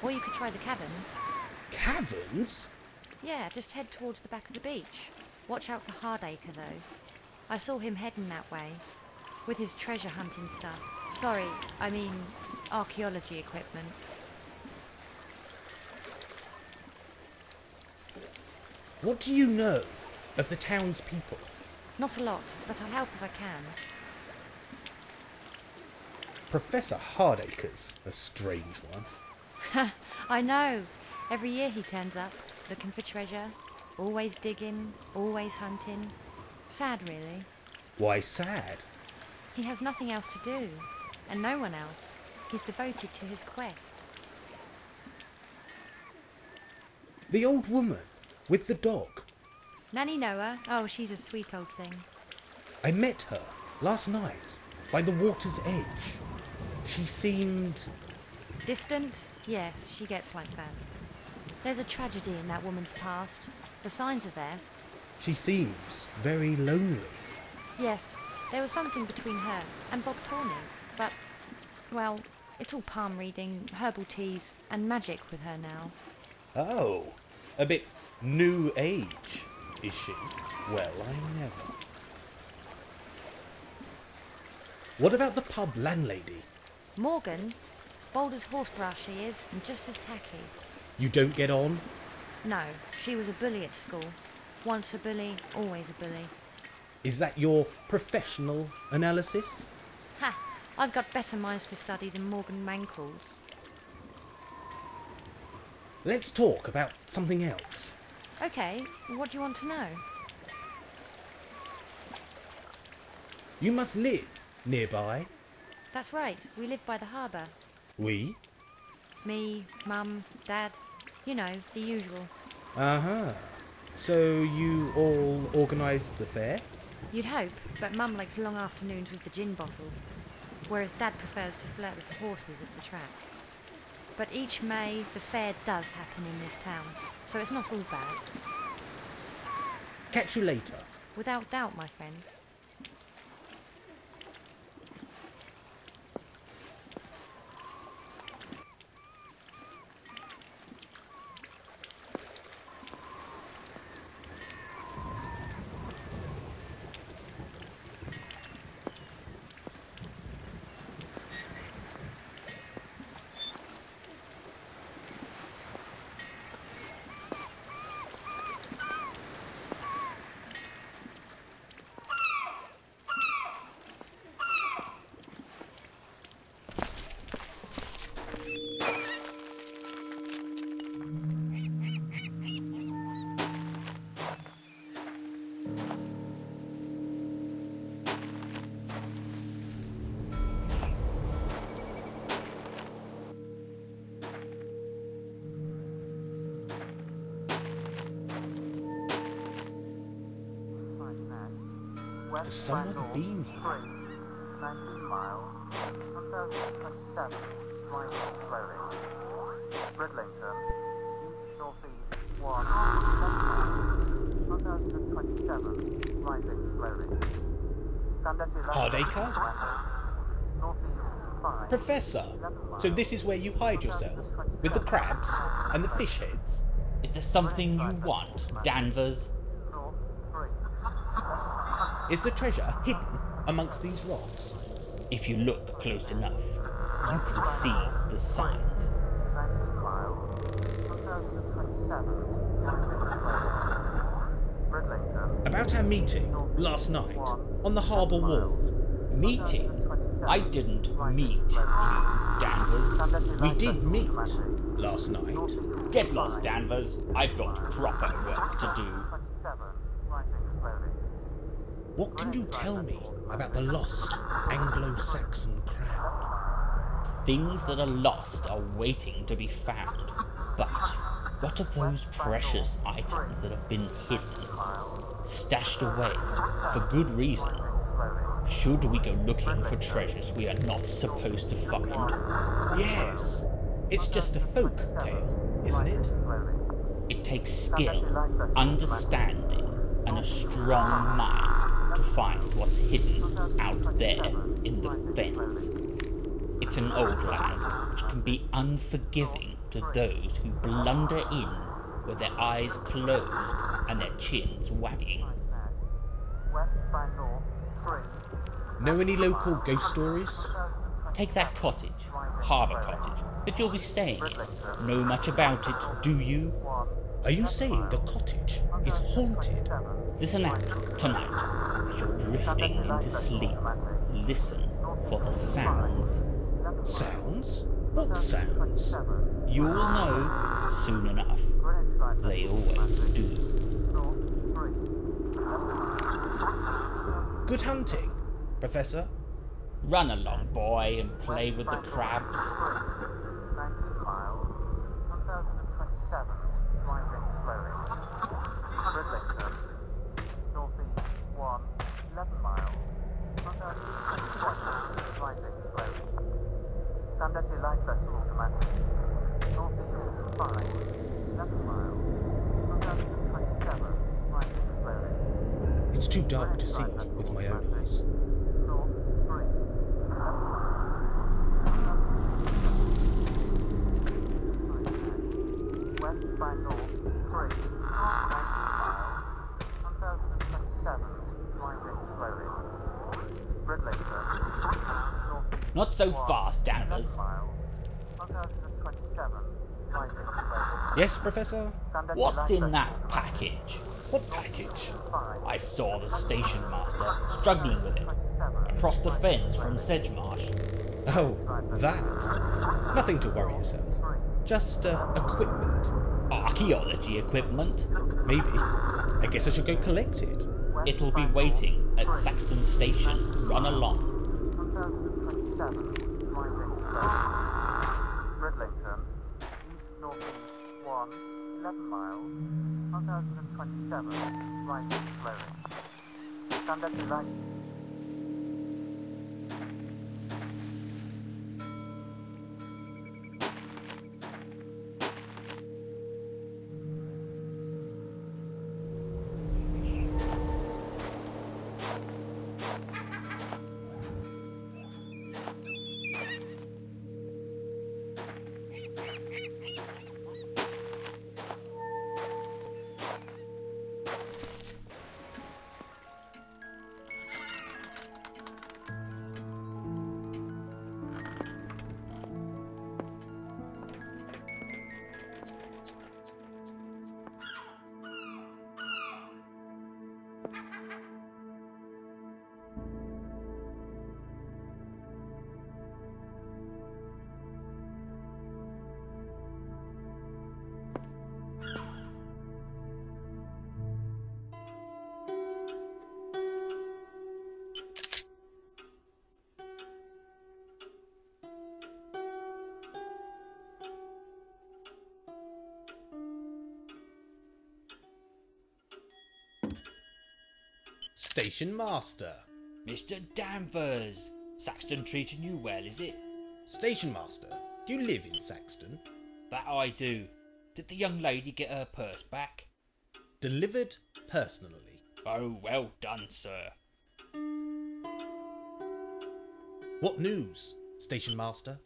Or you could try the caverns. Caverns? Yeah, just head towards the back of the beach. Watch out for Hardacre, though. I saw him heading that way, with his treasure hunting stuff. Sorry, I mean archaeology equipment. What do you know of the townspeople? Not a lot, but I'll help if I can. Professor Hardacre's a strange one. I know. Every year he turns up, looking for treasure. Always digging, always hunting. Sad, really. Why sad? He has nothing else to do, and no one else. He's devoted to his quest. The old woman with the dog. Nanny Noah? Oh, she's a sweet old thing. I met her last night by the water's edge. She seemed... Distant? Yes, she gets like that. There's a tragedy in that woman's past. The signs are there. She seems very lonely. Yes, there was something between her and Bob Tawney, but, well, it's all palm reading, herbal teas, and magic with her now. Oh, a bit new age, is she? Well, I never. What about the pub landlady? Morgan? Bold as horsegrass she is, and just as tacky. You don't get on? No, she was a bully at school. Once a bully, always a bully. Is that your professional analysis? Ha! I've got better minds to study than Morgan Mankell's. Let's talk about something else. Okay, what do you want to know? You must live nearby. That's right, we live by the harbour. We? Me, Mum, Dad. You know, the usual. Uh-huh. So you all organised the fair? You'd hope, but Mum likes long afternoons with the gin bottle, whereas Dad prefers to flirt with the horses at the track. But each May, the fair does happen in this town, so it's not all bad. Catch you later. Without doubt, my friend. Has someone been here? 19 miles, 1027, right slowly. Bridlington, east northeast 1, 1027, rising slowly. Hardacre? Northeast 5. Professor, so this is where you hide yourself? With the crabs and the fish heads? Is there something you want, Danvers? North 3. Is the treasure hidden amongst these rocks? If you look close enough, you can see the signs. 19 miles, 1027, rising slowly. Bridlington. About our meeting last night on the harbour wall. Meeting? I didn't meet you, Danvers. We did meet last night. Get lost, Danvers. I've got proper work to do. What can you tell me about the lost Anglo-Saxon crowd? Things that are lost are waiting to be found. But what of those precious items that have been hidden, stashed away, for good reason? Should we go looking for treasures we are not supposed to find? Yes, it's just a folk tale, isn't it? It takes skill, understanding, and a strong mind to find what's hidden out there in the fens. It's an old land which can be unforgiving to those who blunder in with their eyes closed and their chins wagging. West by north, 3. Know any local ghost stories? Take that cottage, Harbour Cottage, that you'll be staying in. Know much about it, do you? Are you saying the cottage is haunted? Listen out, tonight, as you're drifting into sleep. Listen for the sounds. Sounds? What sounds? You'll know soon enough. They always do. Good hunting, Professor. Run along, boy, and play with the crabs. 19 miles, 1027, rising slowly. Bridlington, northeast 1, 11 miles, 1027, rising slowly. Sandusky light vessel automatic, northeast 5, 11 miles, 1027, rising slowly. It's too dark to see with my own eyes. North 3, 11 West by north 3, 19 miles, 1027, rising slowly. Bridlington, northeast Not so fast, 11 Danvers. miles, 1027, rising slowly. Yes, Professor? Sandusky What's light in vessel that package? What package? 5, I saw the station master struggling with it across the fence from Sedgemarsh. Oh, that. Nothing to worry yourself. Just equipment. Archaeology equipment. Maybe. I guess I should go collect it. It'll be waiting at Saxton Station. Run along. 1027, rising slowly. Bridlington, east northeast 1, 11 miles, 1027, rising slowly. Sandusky light. Station Master. Mr. Danvers. Saxton treating you well, is it? Station Master, do you live in Saxton? That I do. Did the young lady get her purse back? Delivered personally. Oh, well done, sir. What news, Station Master?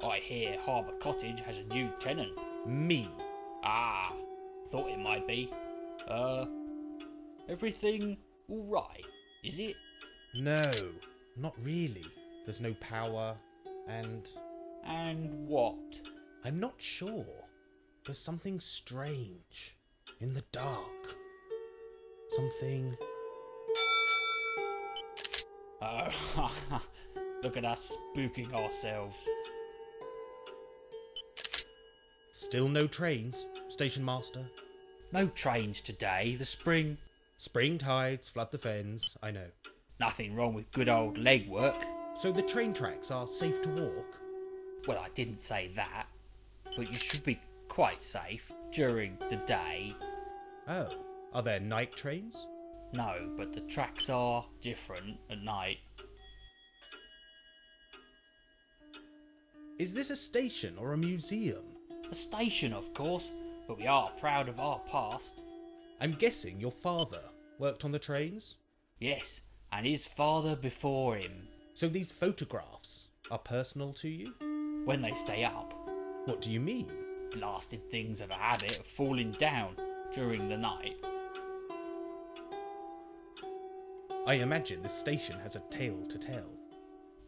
I hear Harbour Cottage has a new tenant. Me. Ah, thought it might be. Everything all right, is it? No, not really. There's no power, and And what? I'm not sure. There's something strange in the dark. Something. Oh, look at us spooking ourselves. Still no trains, Station Master. No trains today, the spring. Spring tides flood the fens, I know. Nothing wrong with good old legwork. So the train tracks are safe to walk? Well, I didn't say that, but you should be quite safe during the day. Oh, are there night trains? No, but the tracks are different at night. Is this a station or a museum? A station, of course, but we are proud of our past. I'm guessing your father worked on the trains? Yes, and his father before him. So these photographs are personal to you? When they stay up. What do you mean? blasted things have a habit of falling down during the night. I imagine this station has a tale to tell.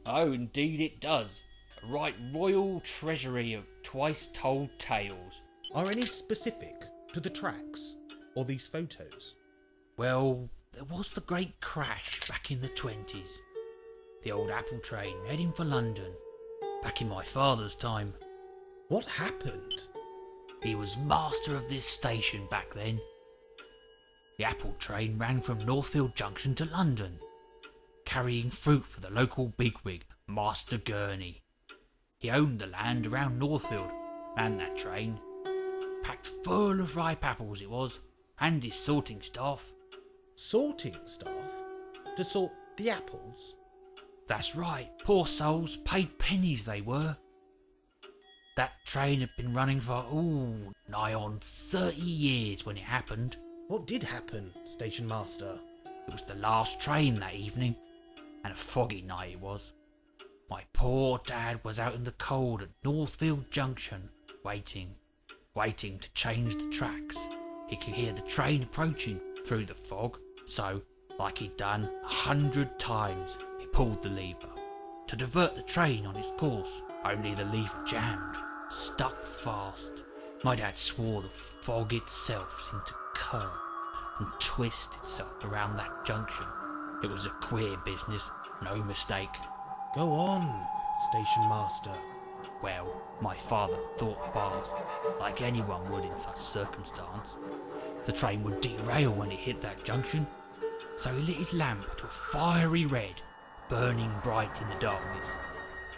Oh, indeed it does. A right royal treasury of twice-told tales. Are any specific to the tracks or these photos? Well, there was the great crash back in the 20s. The old apple train heading for London, back in my father's time. What happened? He was master of this station back then. The apple train ran from Northfield Junction to London, carrying fruit for the local bigwig, Master Gurney. He owned the land around Northfield, and that train. Packed full of ripe apples it was, and his sorting staff. Sorting staff? To sort the apples? That's right, poor souls, paid pennies they were. That train had been running for, nigh on 30 years when it happened. What did happen, station master? It was the last train that evening, and a foggy night it was. My poor dad was out in the cold at Northfield Junction, waiting to change the tracks. He could hear the train approaching through the fog, so, like he'd done 100 times, he pulled the lever to divert the train on its course. Only the lever jammed, stuck fast. My dad swore the fog itself seemed to curl and twist itself around that junction. It was a queer business, no mistake. Go on, station master. Well, my father thought fast, like anyone would in such circumstance. The train would derail when it hit that junction, so he lit his lamp to a fiery red, burning bright in the darkness.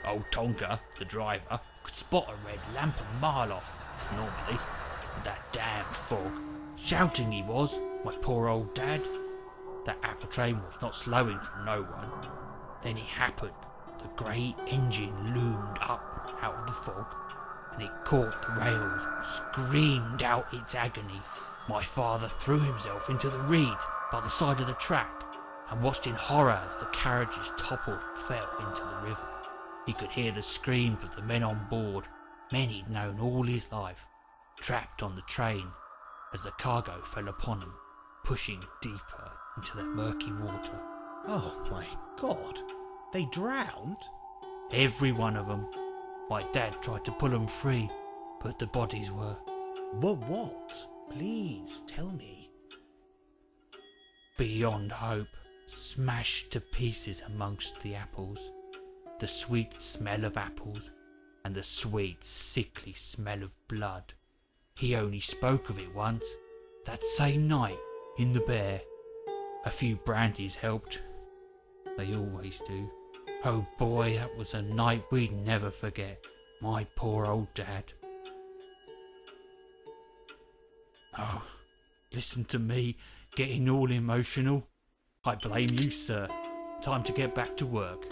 Old Tonka, the driver, could spot a red lamp a mile off, normally, with that damn fog. Shouting he was, my poor old dad. That apple train was not slowing for no one. Then it happened. The great engine loomed up out of the fog, and it caught the rails, screamed out its agony. My father threw himself into the reeds by the side of the track, and watched in horror as the carriages toppled and fell into the river. He could hear the screams of the men on board, men he'd known all his life, trapped on the train as the cargo fell upon them, pushing deeper into that murky water. Oh my God, they drowned? Every one of them. My dad tried to pull them free, but the bodies were... Were what? Please tell me. beyond hope, smashed to pieces amongst the apples. The sweet smell of apples, and the sweet, sickly smell of blood. He only spoke of it once, that same night, in the Bear. A few brandies helped. They always do. Oh boy, that was a night we'd never forget. My poor old dad. Oh, listen to me, getting all emotional. I blame you, sir. Time to get back to work.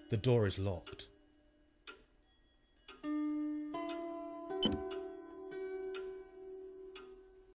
The door is locked.